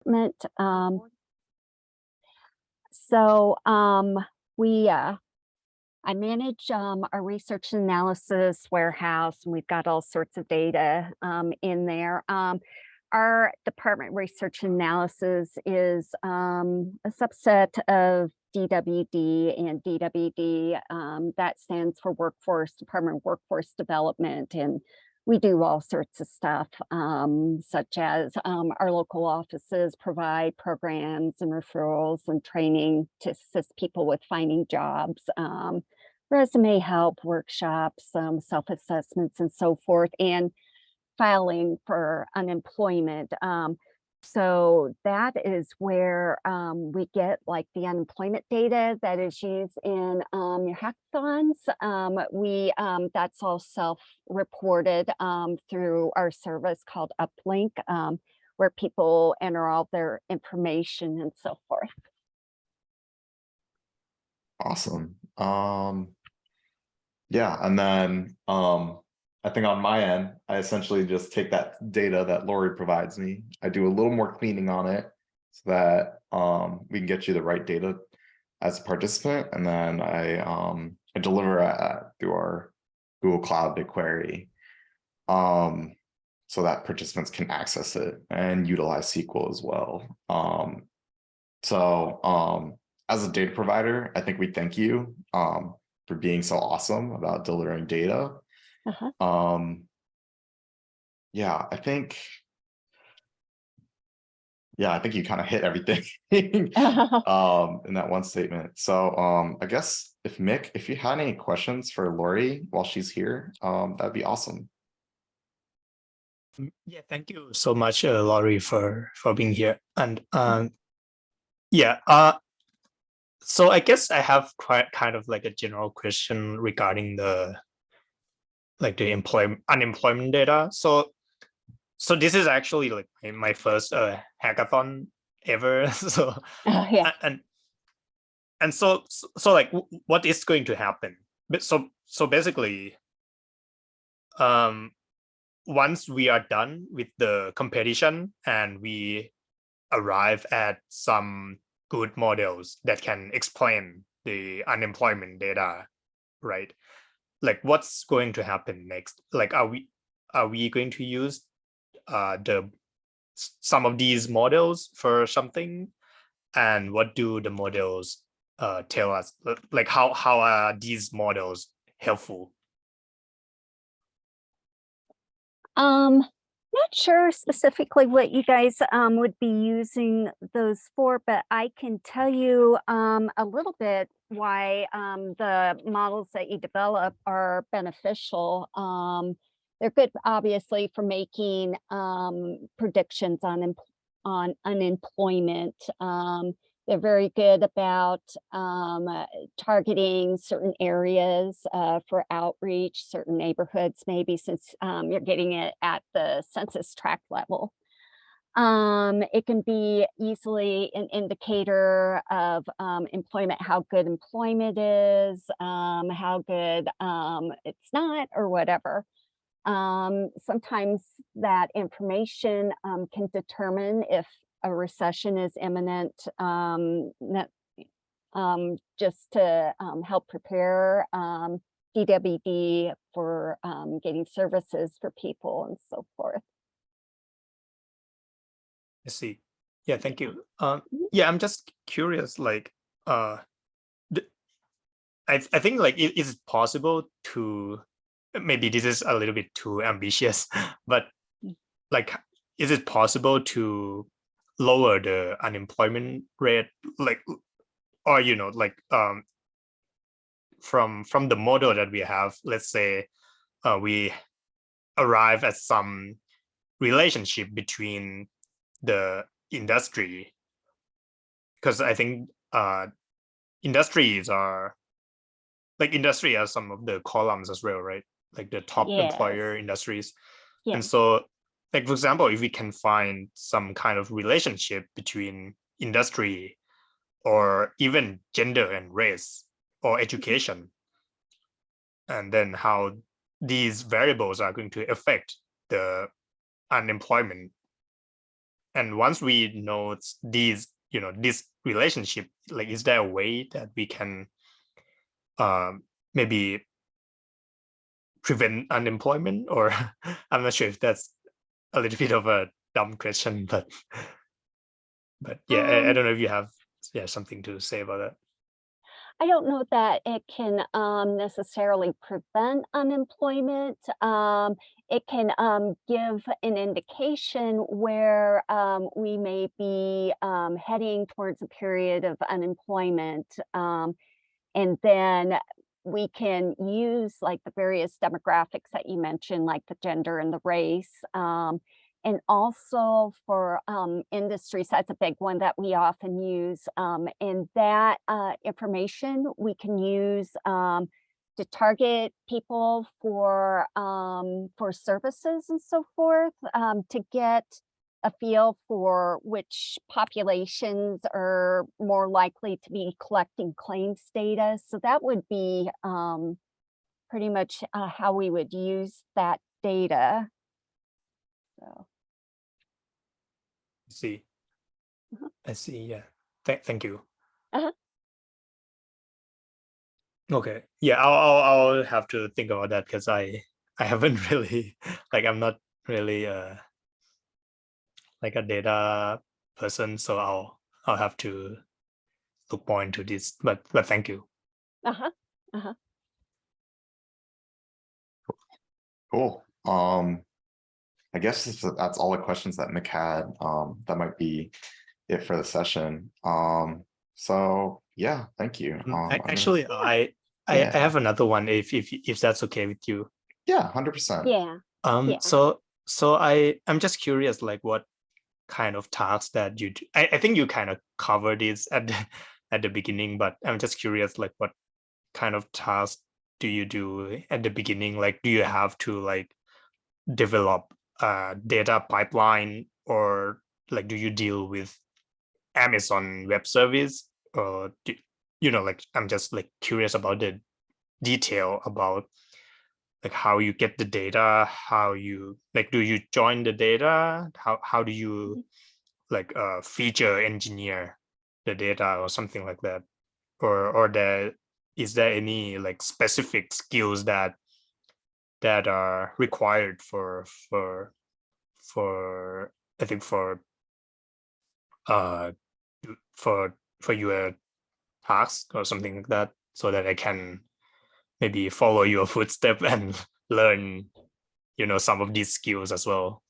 development. So I manage our research and analysis warehouse, and we've got all sorts of data in there. Our department, research and analysis, is a subset of DWD, and DWD, that stands for Department of Workforce Development. And we do all sorts of stuff, such as our local offices provide programs and referrals and training to assist people with finding jobs, resume help, workshops, self-assessments, and so forth, and filing for unemployment. So that is where we get like the unemployment data that is used in your hackathons. That's all self-reported through our service called Uplink, where people enter all their information and so forth. Awesome. Yeah, and then I think on my end, I essentially just take that data that Lori provides me. I do a little more cleaning on it so that we can get you the right data as a participant, and then I deliver through our Google Cloud BigQuery, so that participants can access it and utilize SQL as well. As a data provider, I think we thank you for being so awesome about delivering data. Yeah, I think you kind of hit everything in that one statement. So I guess Mick, if you had any questions for Lori while she's here, that'd be awesome. Yeah, thank you so much, Lori, for being here. And so I guess I have quite kind of like a general question regarding the unemployment data. So this is actually like my first hackathon ever. So yeah. And so like what is going to happen? But so basically, once we are done with the competition and we arrive at some good models that can explain the unemployment data, right? Like what's going to happen next? Like are we going to use some of these models for something? And what do the models tell us? Like how are these models helpful? Not sure specifically what you guys would be using those for, but I can tell you a little bit why the models that you develop are beneficial. They're good, obviously, for making predictions on unemployment. They're very good about targeting certain areas for outreach, certain neighborhoods, maybe, since you're getting it at the census tract level. It can be easily an indicator of employment, how good employment is, how good it's not, or whatever. Sometimes that information can determine if a recession is imminent, just to help prepare DWD for getting services for people and so forth. I see. Yeah, thank you. Yeah, I'm just curious, like I think like is it possible to, maybe this is a little bit too ambitious, but like is it possible to lower the unemployment rate, like, or like from the model that we have, let's say we arrive at some relationship between the industry, because I think industry are some of the columns as well, right? Like the top employer industries. And so, like, for example, if we can find some kind of relationship between industry or even gender and race or education, and then how these variables are going to affect the unemployment, and once we know these, this relationship, like, is there a way that we can maybe prevent unemployment? Or I'm not sure if that's a little bit of a dumb question, but yeah, I don't know if you have something to say about that. I don't know that it can necessarily prevent unemployment. It can give an indication where we may be heading towards a period of unemployment. And then we can use like the various demographics that you mentioned, like the gender and the race. And also for industries, that's a big one that we often use. And that information we can use to target people for services and so forth, to get a feel for which populations are more likely to be collecting claims data. So that would be pretty much how we would use that data. So. See. I see. Yeah. Thank you. Uh-huh. Okay. Yeah, I'll have to think about that, because I haven't really, like, I'm not really like a data person, so I'll have to look more into this. But thank you. Uh-huh. Uh-huh. Cool. I guess that's all the questions that Mick had. That might be it for the session. So yeah, thank you. Actually, I have another one, if that's okay with you. Yeah, 100%. Yeah. Yeah. So I'm just curious, like, what kind of tasks that you do. I think you kind of covered this at the beginning, but I'm just curious, like, what kind of tasks do you do at the beginning? Like, do you have to like develop a data pipeline, or like, do you deal with Amazon Web Service, or like, I'm just like curious about the detail about like how you get the data, how you like, do you join the data, how do you like feature engineer the data or something like that, or is there any like specific skills that are required for I think uh for your task or something like that, so that I can maybe follow your footstep and learn some of these skills as well.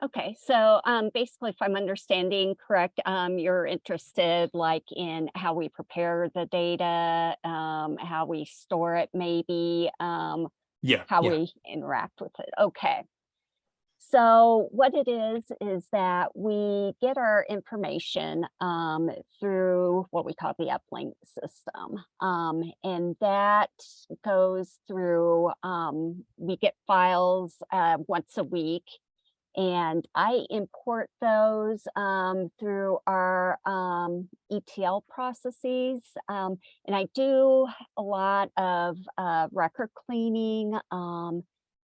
Okay, so basically, if I'm understanding correct, you're interested like in how we prepare the data, how we store it, maybe, how we interact with it. Okay. So what it is that we get our information through what we call the uplink system. And that goes through, we get files once a week. And I import those through our ETL processes. And I do a lot of record cleaning.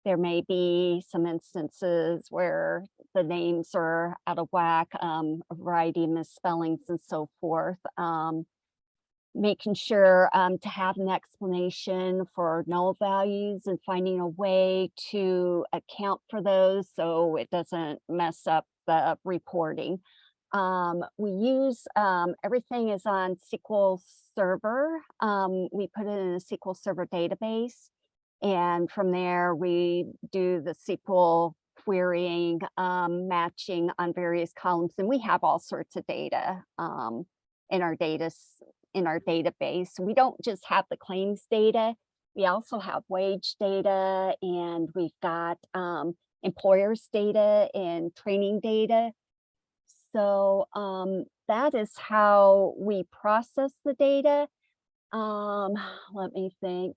There may be some instances where the names are out of whack, a variety of misspellings and so forth. Making sure to have an explanation for null values and finding a way to account for those so it doesn't mess up the reporting. We use everything is on SQL Server. We put it in a SQL Server database, and from there we do the SQL querying, matching on various columns, and we have all sorts of data in our database. We don't just have the claims data, we also have wage data, and we've got employers data and training data. So that is how we process the data. Let me think.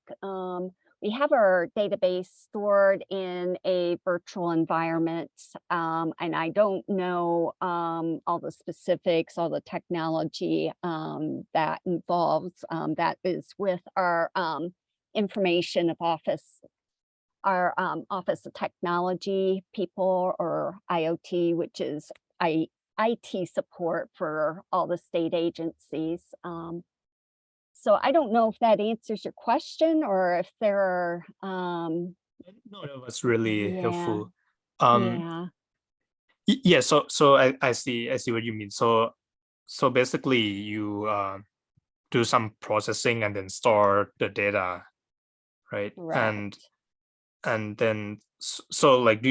We have our database stored in a virtual environment, and I don't know all the specifics, all the technology that involves, that is with our information of our Office of Technology people, or IoT, which is IT support for all the state agencies. So I don't know if that answers your question or if there are, No, that was really yeah, helpful. yeah. Yeah, so I see what you mean. So basically you do some processing and then store the data, right? Correct. And then so like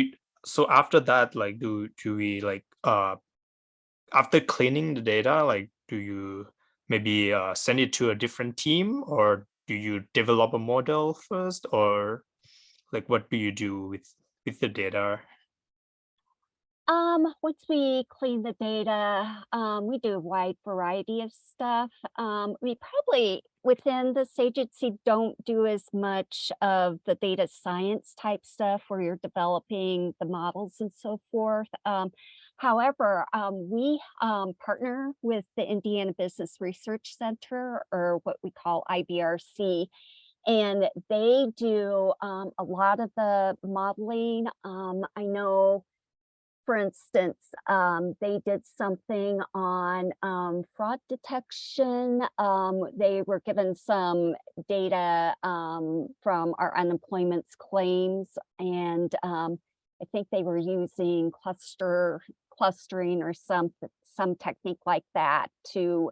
so after that, like do we like after cleaning the data, like do you maybe send it to a different team, or do you develop a model first, or like what do you do with the data? Once we clean the data, we do a wide variety of stuff. We probably within this agency don't do as much of the data science type stuff where you're developing the models and so forth. However, we partner with the Indiana Business Research Center, or what we call IBRC, and they do a lot of the modeling. I know, for instance, they did something on fraud detection. They were given some data from our unemployment claims, and I think they were using clustering or some technique like that to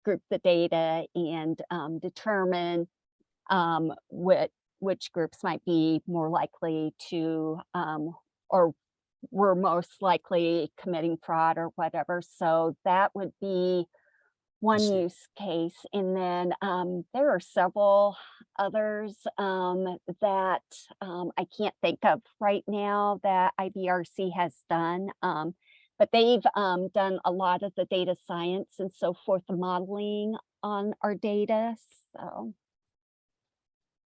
group the data and determine which groups might be more likely to or were most likely committing fraud or whatever. So that would be one see. use case. And then there are several others that I can't think of right now that IBRC has done. But they've done a lot of the data science and so forth, the modeling on our data. So,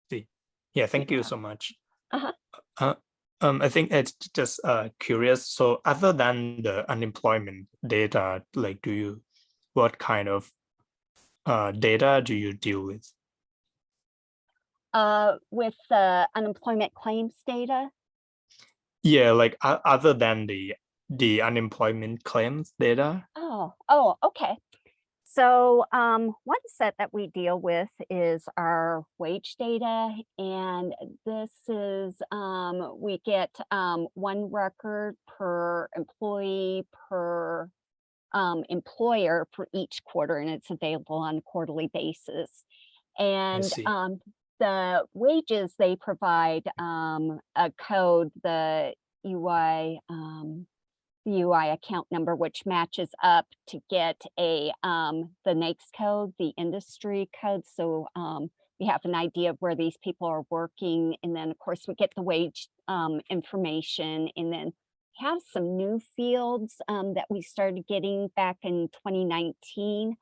See. Yeah, thank you yeah. so much. Uh-huh. Uh, I think it's just curious. So other than the unemployment data, like what kind of data do you deal with? With the unemployment claims data. Yeah, like other than the unemployment claims data. Oh, okay. So, one set that we deal with is our wage data, and this is we get one record per employee per employer for each quarter, and it's available on a quarterly basis. I And see. the wages they provide a code, the UI account number, which matches up to get the NAICS code, the industry code. So we have an idea of where these people are working. And then of course we get the wage information, and then have some new fields that we started getting back in 2019.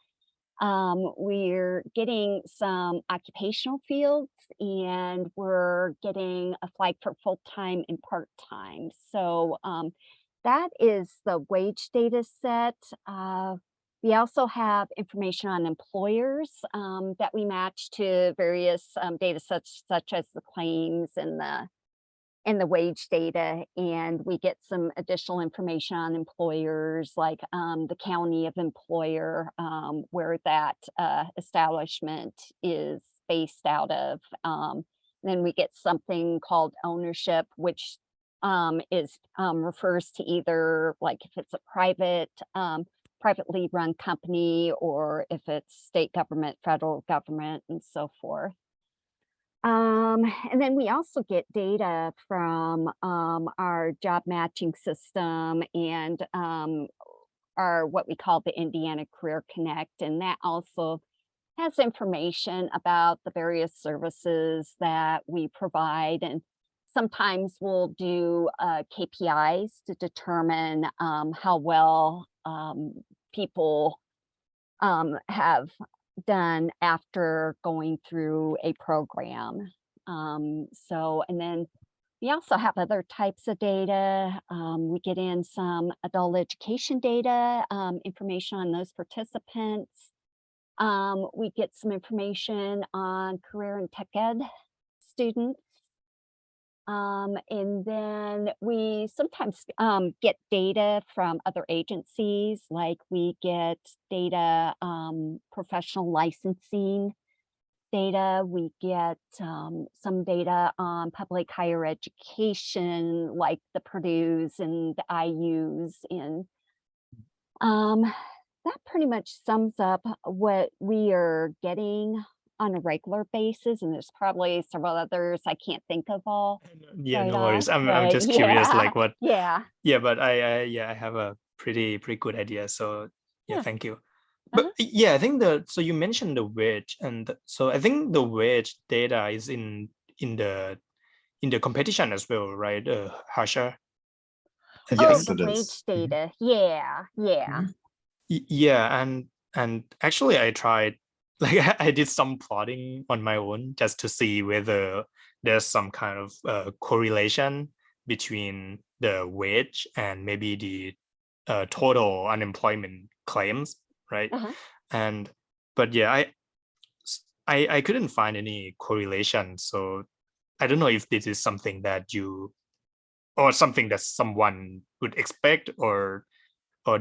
We're getting some occupational fields, and we're getting a flag for full-time and part-time. So that is the wage data set. We also have information on employers that we match to various data sets, such as the claims and the wage data, and we get some additional information on employers, like the county of employer, where that establishment is based out of. Then we get something called ownership, which refers to either like if it's a privately run company, or if it's state government, federal government, and so forth. And then we also get data from our job matching system and our what we call the Indiana Career Connect, and that also has information about the various services that we provide. And sometimes we'll do KPIs to determine how well people have done after going through a program. And then we also have other types of data. We get in some adult education data, information on those participants. We get some information on career and tech ed students. And then we sometimes get data from other agencies, like we get data, professional licensing data. We get some data on public higher education, like the Purdue's and the IU's. And that pretty much sums up what we are getting on a regular basis. And there's probably several others I can't think of all Yeah, right no worries. off, I'm but just curious, yeah, like what. yeah, Yeah, but I have a pretty good idea. So yeah, yeah. thank you. Uh-huh. But yeah, I think so you mentioned the wage, and so I think the wage data is in the competition as well, right? Harsha. I Oh, think. Yes, the it wage is. data. Yeah, yeah. Mhm. Yeah, and actually I tried, like I did some plotting on my own just to see whether there's some kind of correlation between the wage and maybe the total unemployment claims, right? Uh-huh. And but yeah, I couldn't find any correlation. So I don't know if this is something that you or something that someone would expect, or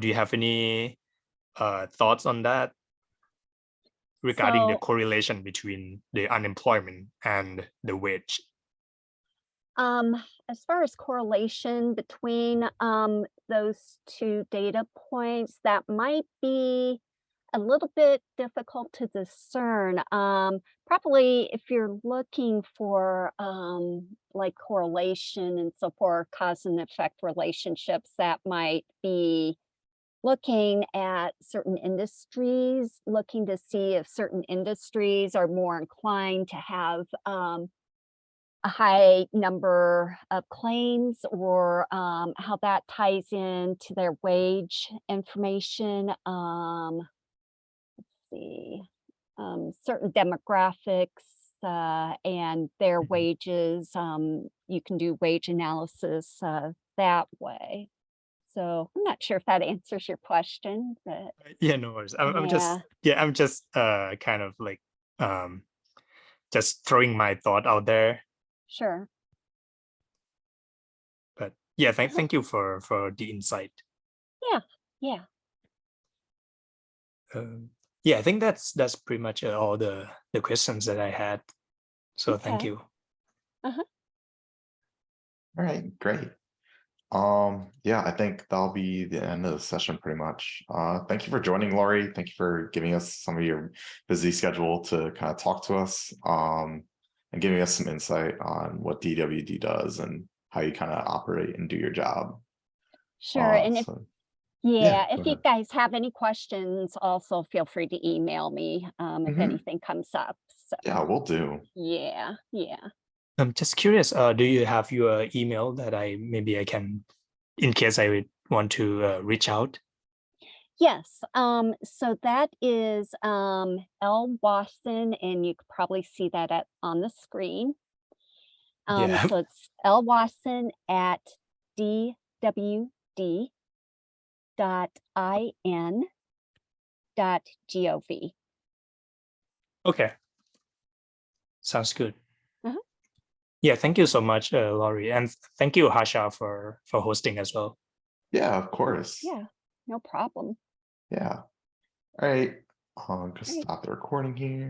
do you have any thoughts on that regarding the So, correlation between the unemployment and the wage? as far as correlation between those two data points, that might be a little bit difficult to discern. Probably if you're looking for like correlation and so forth, cause and effect relationships, that might be looking at certain industries, looking to see if certain industries are more inclined to have a high number of claims, or how that ties into their wage information. See, certain demographics and their Mhm. wages. You can do wage analysis that way. So I'm not sure if that answers your question, but Yeah, no worries. yeah, I'm just kind of like um just throwing my thought out there. sure. But yeah, Uh-huh. thank you for the insight. Yeah, yeah. Um, yeah, I think that's pretty much all the questions that I had. So thank Okay. you. Uh-huh. All right, great. Yeah, I think that'll be the end of the session pretty much. Thank you for joining, Laurie. Thank you for giving us some of your busy schedule to kind of talk to us, and giving us some insight on what DWD does and how you kind of operate and do your job. Sure. And if So yeah, Yeah, go if you ahead. guys have any questions, also feel free to email me if Mhm. anything comes up. So Yeah, we'll do. yeah, yeah. I'm just curious. Do you have your email that I can, in case I would want to reach out? Yes. So that is L Wasson, and you could probably see that on the screen. Yeah. So it's L Wasson at DWD .in.gov. Okay. Sounds good. Uh-huh. Yeah. Thank you so much, Laurie, and thank you, Harsha, for hosting as well. Yeah, of course. Yeah, no problem. Yeah. All right. Just Great. stop the recording here.